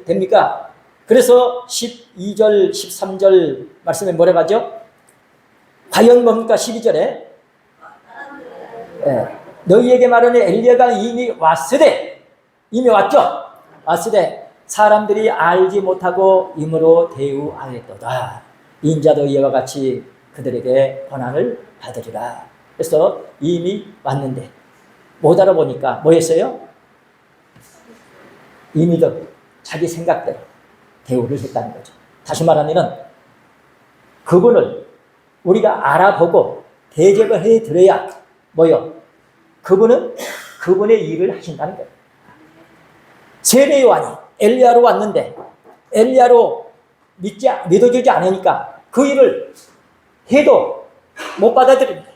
됩니까? 그래서 12절 13절 말씀에 뭐라고 하죠? 과연 뭡니까? 12절에 너희에게 말하는 엘리야가 이미 왔으되 이미 왔죠? 왔으되 사람들이 알지 못하고 임으로 대우하였도다. 인자도 이와 같이 그들에게 권한을 받으리라. 그래서 이미 왔는데 못 알아보니까 뭐 했어요? 이미도 자기 생각대로 대우를 했다는 거죠. 다시 말하면 그분을 우리가 알아보고 대접을 해드려야 뭐요? 그분은 그분의 일을 하신다는 거예요. 세례 요한이 엘리야로 왔는데 엘리야로 믿어지지 않으니까 그 일을 해도 못 받아들입니다.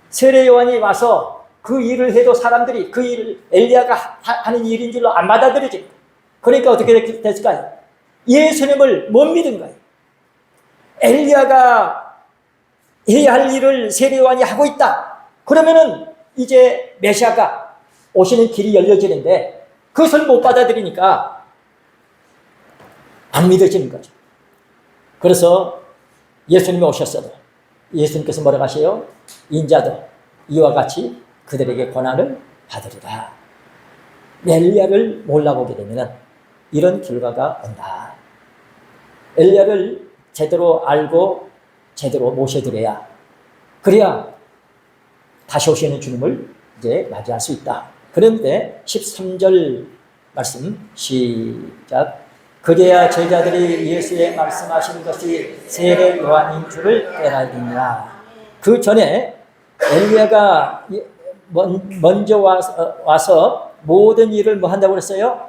세례 요한이 와서 그 일을 해도 사람들이 그 일을 엘리야가 하는 일인 줄로 안 받아들여집니다. 그러니까 어떻게 됐을까요? 예수님을 못 믿은 거예요. 엘리야가 해야 할 일을 세례 요한이 하고 있다. 그러면은 이제 메시아가 오시는 길이 열려지는데 그것을 못 받아들이니까 안 믿어지는 거죠. 그래서 예수님이 오셨어도 예수님께서 뭐라고 하세요? 인자도 이와 같이 그들에게 권한을 받으리라. 엘리야를 몰라보게 되면 이런 결과가 온다. 엘리야를 제대로 알고 제대로 모셔드려야 그래야 다시 오시는 주님을 이제 맞이할 수 있다. 그런데 13절 말씀 시작. 그래야 제자들이 예수의 말씀하신 것이 세례 요한인 줄을 깨달으니라. 그 전에 엘리야가 먼저 와서 모든 일을 뭐 한다고 그랬어요?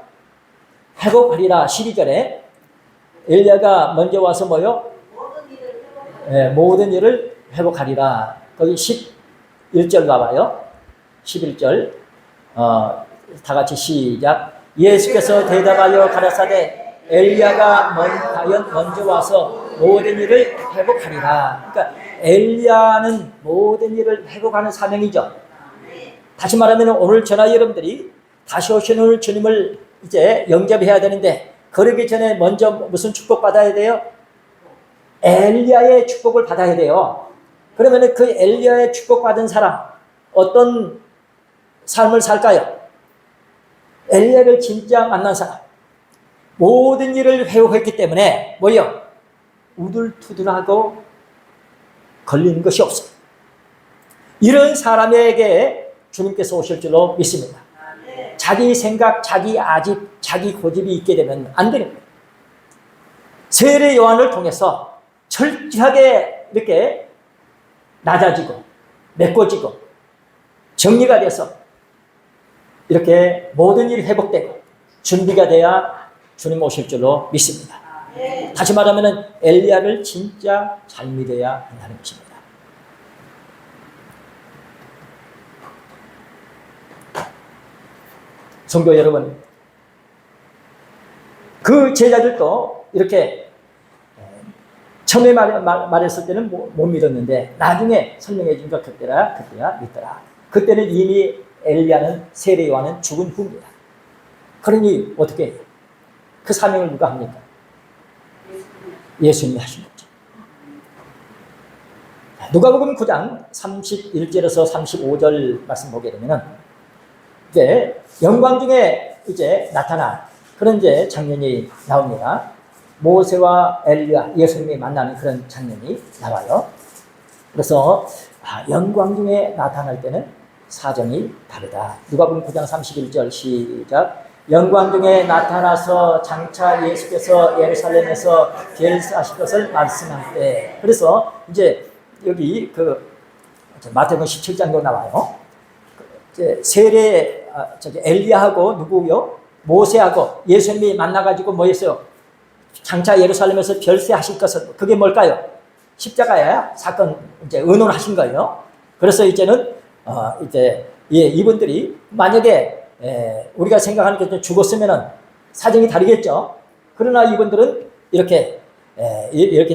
회복하리라. 12절에 엘리야가 먼저 와서 뭐요? 모든 일을 회복하리라. 거기 11절 봐봐요. 11절 다 같이 시작. 예수께서 대답하여 가라사대 엘리야가 과연 먼저 와서 모든 일을 회복하리라. 그러니까 엘리야는 모든 일을 회복하는 사명이죠. 다시 말하면 오늘 저나 여러분들이 다시 오시는 주님을 이제 영접해야 되는데 그러기 전에 먼저 무슨 축복 받아야 돼요? 엘리야의 축복을 받아야 돼요. 그러면 그 엘리야의 축복받은 사람 어떤 삶을 살까요? 엘리야를 진짜 만난 사람 모든 일을 회복했기 때문에 뭐요? 우둘투둘하고 걸리는 것이 없어요. 이런 사람에게 주님께서 오실 줄로 믿습니다. 자기 생각, 자기 아집, 자기 고집이 있게 되면 안 되는 거예요. 세례 요한을 통해서 철저하게 이렇게 낮아지고 메꿔지고 정리가 돼서 이렇게 모든 일이 회복되고 준비가 돼야 주님 오실 줄로 믿습니다. 다시 말하면 엘리야를 진짜 잘 믿어야 한다는 것입니다. 성도 여러분, 그 제자들도 이렇게 처음에 말했을 때는 못 믿었는데 나중에 설명해 주니까 그때야 믿더라. 그때는 이미 엘리야는 세례 요한은 죽은 후입니다. 그러니 어떻게 해요? 그 사명을 누가 합니까? 예수님이 하신 거죠. 누가복음 9장 31절에서 35절 말씀 보게 되면은 이제 영광 중에 이제 나타난 그런 이제 장면이 나옵니다. 모세와 엘리야, 예수님이 만나는 그런 장면이 나와요. 그래서 영광 중에 나타날 때는 사정이 다르다. 누가복음 9장 31절 시작. 영광 중에 나타나서 장차 예수께서 예루살렘에서 계시하실 것을 말씀할 때. 그래서 이제 여기 마태복음 17장도 나와요. 이제 세례 엘리야하고 누구요? 모세하고 예수님이 만나가지고 뭐 했어요? 장차 예루살렘에서 별세하실 것은 그게 뭘까요? 십자가야 사건 이제 의논하신 거예요. 그래서 이제는 이분들이 만약에 우리가 생각하는 게 죽었으면은 사정이 다르겠죠. 그러나 이분들은 이렇게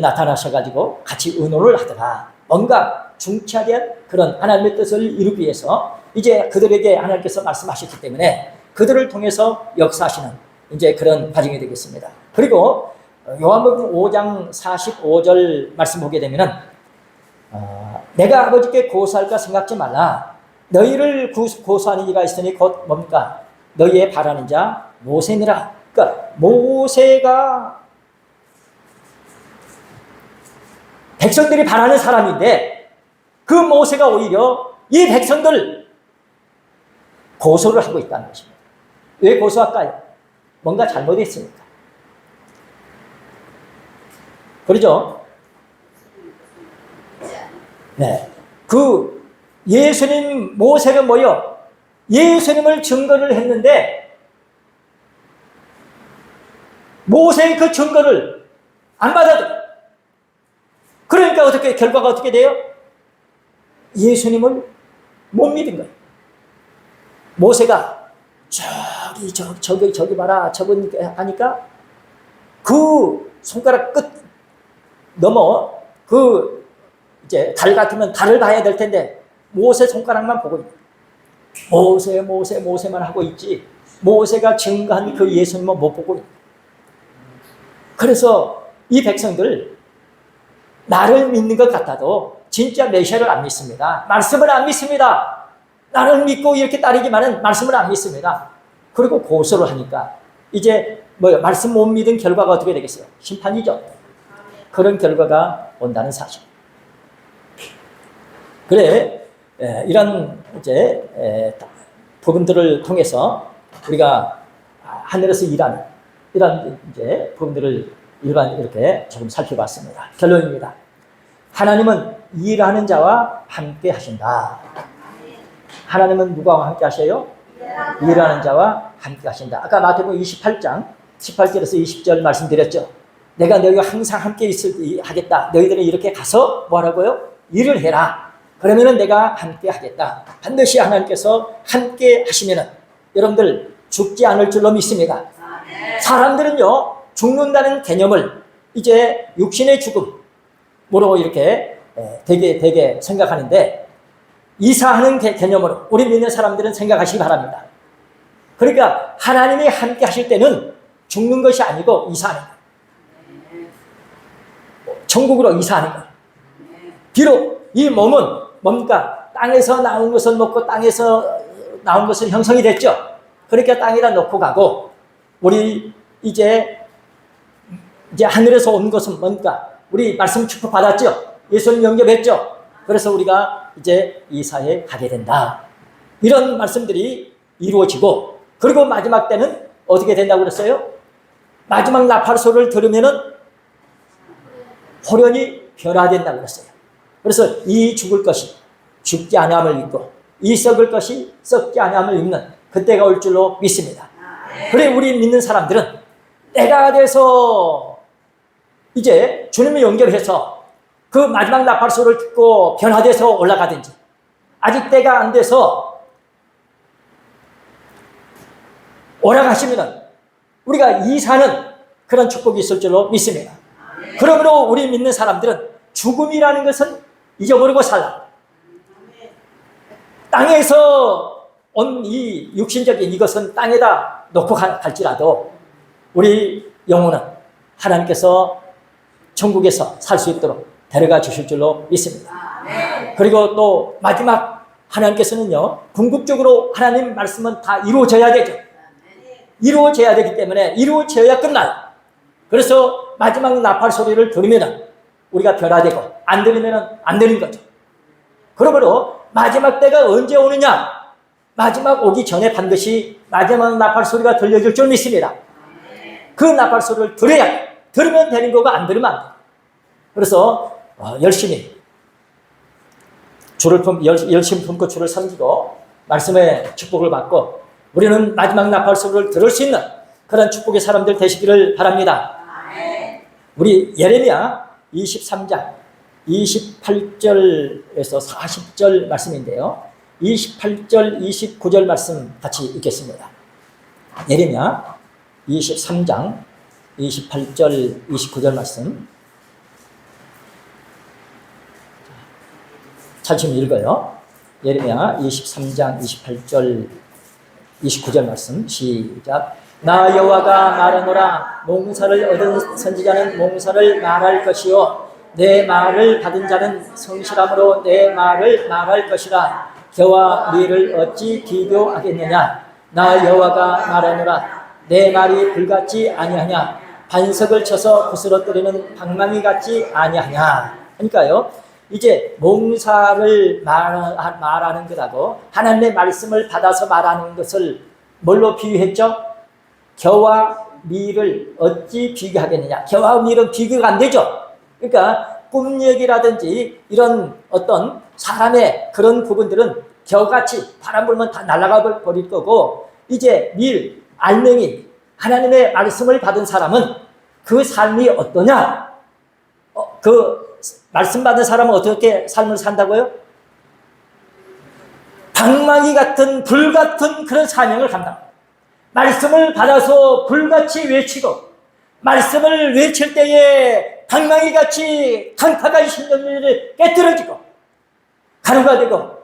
나타나셔가지고 같이 의논을 하더라. 뭔가 중차대한 그런 하나님의 뜻을 이루기 위해서 이제 그들에게 하나님께서 말씀하셨기 때문에 그들을 통해서 역사하시는 이제 그런 과정이 되겠습니다. 그리고 요한복음 5장 45절 말씀 보게 되면은 내가 아버지께 고소할까 생각지 말라. 너희를 고소하는 이가 있으니 곧 뭡니까? 너희의 바라는 자 모세니라. 그러니까 모세가 백성들이 바라는 사람인데 그 모세가 오히려 이 백성들 고소를 하고 있다는 것입니다. 왜 고소할까요? 뭔가 잘못했으니까. 그러죠? 네. 예수님, 모세가 뭐요? 예수님을 증거를 했는데, 모세의 그 증거를 안 받아도, 그러니까 결과가 어떻게 돼요? 예수님을 못 믿은 거예요. 모세가 저기 봐라, 저분 하니까 그 손가락 끝 넘어 이제 달 같으면 달을 봐야 될 텐데 모세 손가락만 보고 있는 모세만 하고 있지 모세가 증거한 그 예수님은 못 보고 있는. 그래서 이 백성들 나를 믿는 것 같아도 진짜 메시아를 안 믿습니다. 말씀을 안 믿습니다. 나를 믿고 이렇게 따르기만은 말씀을 안 믿습니다. 그리고 고소를 하니까 이제 말씀 못 믿은 결과가 어떻게 되겠어요? 심판이죠. 그런 결과가 온다는 사실. 그래, 이런 이제 부분들을 통해서 우리가 하늘에서 일하는 이런 이제 부분들을 이렇게 조금 살펴봤습니다. 결론입니다. 하나님은 일하는 자와 함께 하신다. 하나님은 누구와 함께 하셔요? 일하는 자와 함께 하신다. 아까 마태복음 28장 18절에서 20절 말씀드렸죠. 내가 너희와 항상 함께 하겠다. 너희들은 이렇게 가서 뭐하라고요? 일을 해라. 그러면은 내가 함께 하겠다. 반드시 하나님께서 함께 하시면은 여러분들 죽지 않을 줄로 믿습니다. 사람들은요, 죽는다는 개념을 이제 육신의 죽음으로 이렇게 되게 생각하는데 이사하는 개념으로 우리 믿는 사람들은 생각하시기 바랍니다. 그러니까 하나님이 함께 하실 때는 죽는 것이 아니고 이사하는 거예요. 천국으로 이사하는 거예요. 비록 이 몸은 뭡니까? 땅에서 나온 것은 먹고 땅에서 나온 것은 형성이 됐죠. 그러니까 땅에다 놓고 가고 우리 이제 하늘에서 온 것은 뭡니까? 우리 말씀 축복받았죠. 예수님 영접했죠. 그래서 우리가 이제 이사에 가게 된다. 이런 말씀들이 이루어지고 그리고 마지막 때는 어떻게 된다고 그랬어요? 마지막 나팔 소리를 들으면은 호련히 변화된다고 그랬어요. 그래서 이 죽을 것이 죽지 아니함을 입고 이 썩을 것이 썩지 아니함을 입는 그때가 올 줄로 믿습니다. 그래 우리 믿는 사람들은 때가 돼서 이제 주님을 연결해서 그 마지막 나팔 소리를 듣고 변화돼서 올라가든지 아직 때가 안 돼서 올라가시면은 우리가 이사는 그런 축복이 있을 줄로 믿습니다. 그러므로 우리 믿는 사람들은 죽음이라는 것은 잊어버리고 살라. 땅에서 온 이 육신적인 이것은 땅에다 놓고 갈지라도 우리 영혼은 하나님께서 천국에서 살 수 있도록 데려가 주실 줄로 믿습니다. 그리고 또 마지막 하나님께서는요, 궁극적으로 하나님 말씀은 다 이루어져야 되죠. 이루어져야 되기 때문에 이루어져야 끝나요. 그래서 마지막 나팔 소리를 들으면 우리가 변화되고 안 들으면 안 되는 거죠. 그러므로 마지막 때가 언제 오느냐? 마지막 오기 전에 반드시 마지막 나팔 소리가 들려줄 줄 믿습니다. 그 나팔 소리를 들으면 되는 거고 안 들으면 안 돼요. 그래서 열심히 열심히 품고 주를 섬기고 말씀의 축복을 받고 우리는 마지막 나팔 소리를 들을 수 있는 그런 축복의 사람들 되시기를 바랍니다. 우리 예레미야 23장 28절에서 40절 말씀인데요. 28절, 29절 말씀 같이 읽겠습니다. 예레미야 23장 28절, 29절 말씀 차츰 읽어요. 예레미야 23장 28절, 29절 말씀 시작. 나 여호와가 말하노라. 몽사를 얻은 선지자는 몽사를 말할 것이요 내 말을 받은 자는 성실함으로 내 말을 말할 것이라. 겨와 밀을 어찌 비교하겠느냐. 나 여호와가 말하노라. 내 말이 불같지 아니하냐. 반석을 쳐서 부스러뜨리는 방망이 같지 아니하냐. 그러니까요, 이제 몽사를 말하는 것하고 하나님의 말씀을 받아서 말하는 것을 뭘로 비유했죠? 겨와 밀을 어찌 비교하겠느냐. 겨와 밀은 비교가 안 되죠. 그러니까 꿈 얘기라든지 이런 어떤 사람의 그런 부분들은 겨같이 바람 불면 다 날아가 버릴 거고, 이제 밀, 알맹이, 하나님의 말씀을 받은 사람은 그 삶이 어떠냐? 그 말씀 받은 사람은 어떻게 삶을 산다고요? 방망이 같은 불 같은 그런 사명을 감당합니다. 말씀을 받아서 불같이 외치고 말씀을 외칠 때에 방망이같이 강타가 심령을 깨뜨려지고 가루가 되고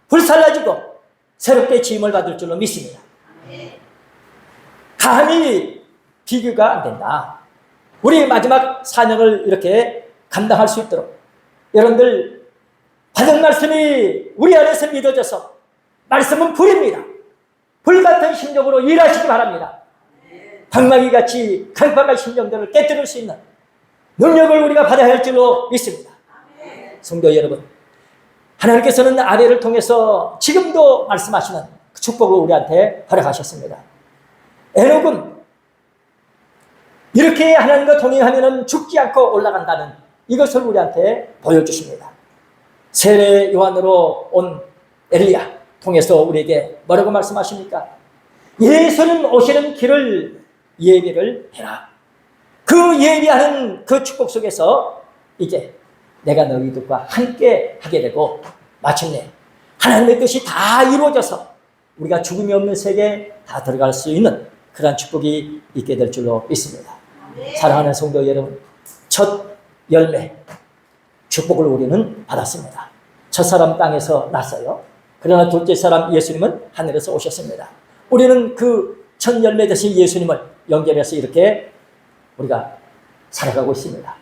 불살라지고 새롭게 지음을 받을 줄로 믿습니다. 감히 비교가 안 된다. 우리 마지막 사명을 이렇게 감당할 수 있도록 여러분들 받은 말씀이 우리 안에서 믿어져서, 말씀은 불입니다. 불같은 심정으로 일하시기 바랍니다. 방망이같이 강팍한 심정들을 깨뜨릴 수 있는 능력을 우리가 받아야 할 줄로 믿습니다. 성도 여러분, 하나님께서는 아벨을 통해서 지금도 말씀하시는 그 축복을 우리한테 허락하셨습니다. 에녹은 이렇게 하나님과 동행하면 죽지 않고 올라간다는 이것을 우리한테 보여주십니다. 세례 요한으로 온 엘리야 통해서 우리에게 뭐라고 말씀하십니까? 예수님 오시는 길을 예비를 해라. 그 예비하는 그 축복 속에서 이제 내가 너희들과 함께 하게 되고 마침내 하나님의 뜻이 다 이루어져서 우리가 죽음이 없는 세계에 다 들어갈 수 있는 그런 축복이 있게 될 줄로 믿습니다. 사랑하는 성도 여러분, 첫 열매 축복을 우리는 받았습니다. 첫사람 땅에서 났어요. 그러나 둘째 사람 예수님은 하늘에서 오셨습니다. 우리는 그 첫 열매 되신 예수님을 연결해서 이렇게 우리가 살아가고 있습니다.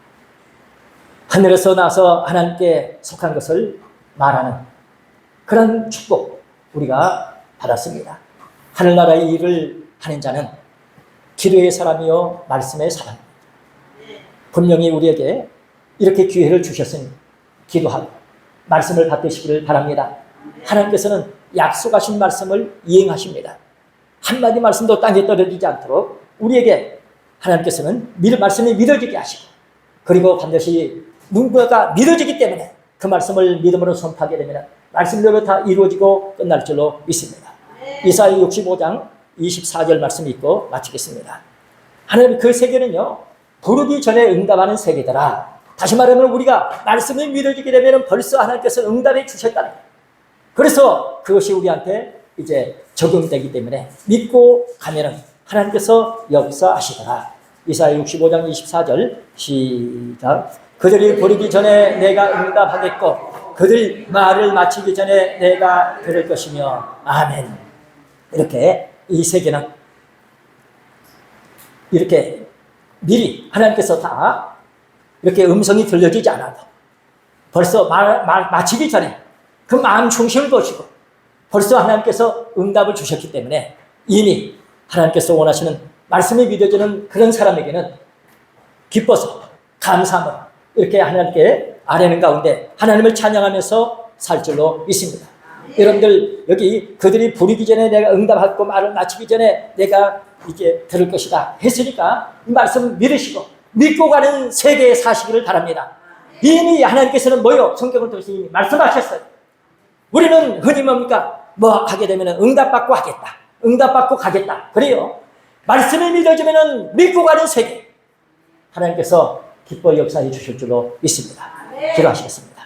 하늘에서 나서 하나님께 속한 것을 말하는 그런 축복 우리가 받았습니다. 하늘나라의 일을 하는 자는 기도의 사람이요 말씀의 사람입니다. 분명히 우리에게 이렇게 기회를 주셨으니 기도하고 말씀을 받으시기를 바랍니다. 하나님께서는 약속하신 말씀을 이행하십니다. 한마디 말씀도 땅에 떨어지지 않도록 우리에게 하나님께서는 말씀이 믿어지게 하시고, 그리고 반드시 누군가가 믿어지기 때문에 그 말씀을 믿음으로 선포하게 되면 말씀대로 다 이루어지고 끝날 줄로 믿습니다. 이사야 65장 24절 말씀 읽고 마치겠습니다. 하나님 그 세계는요, 부르기 전에 응답하는 세계더라. 다시 말하면 우리가 말씀이 믿어지게 되면 벌써 하나님께서 응답해 주셨다는 거예요. 그래서 그것이 우리한테 이제 적용되기 때문에 믿고 가면은 하나님께서 역사하시더라. 이사야 65장 24절 시작. 그들이 부르기 전에 내가 응답하겠고 그들이 말을 마치기 전에 내가 들을 것이며 아멘. 이렇게 이 세계는 이렇게 미리 하나님께서 다 이렇게 음성이 들려지지 않아도 벌써 마치기 전에 그 마음 중심을 보시고 벌써 하나님께서 응답을 주셨기 때문에 이미 하나님께서 원하시는 말씀이 믿어지는 그런 사람에게는 기뻐서 감사함으로 이렇게 하나님께 아뢰는 가운데 하나님을 찬양하면서 살 줄로 믿습니다. 여러분들 여기 그들이 부르기 전에 내가 응답하고 말을 마치기 전에 내가 이게 들을 것이다 했으니까 이 말씀 믿으시고 믿고 가는 세계에 사시기를 바랍니다. 이미 하나님께서는 뭐요? 성경을 통해서 이미 말씀하셨어요. 우리는 흔히 뭡니까? 뭐 하게 되면 응답받고 하겠다. 응답받고 가겠다. 그래요. 말씀을 믿어주면 믿고 가는 세계 하나님께서 기뻐 역사해 주실 줄로 믿습니다. 기도하시겠습니다.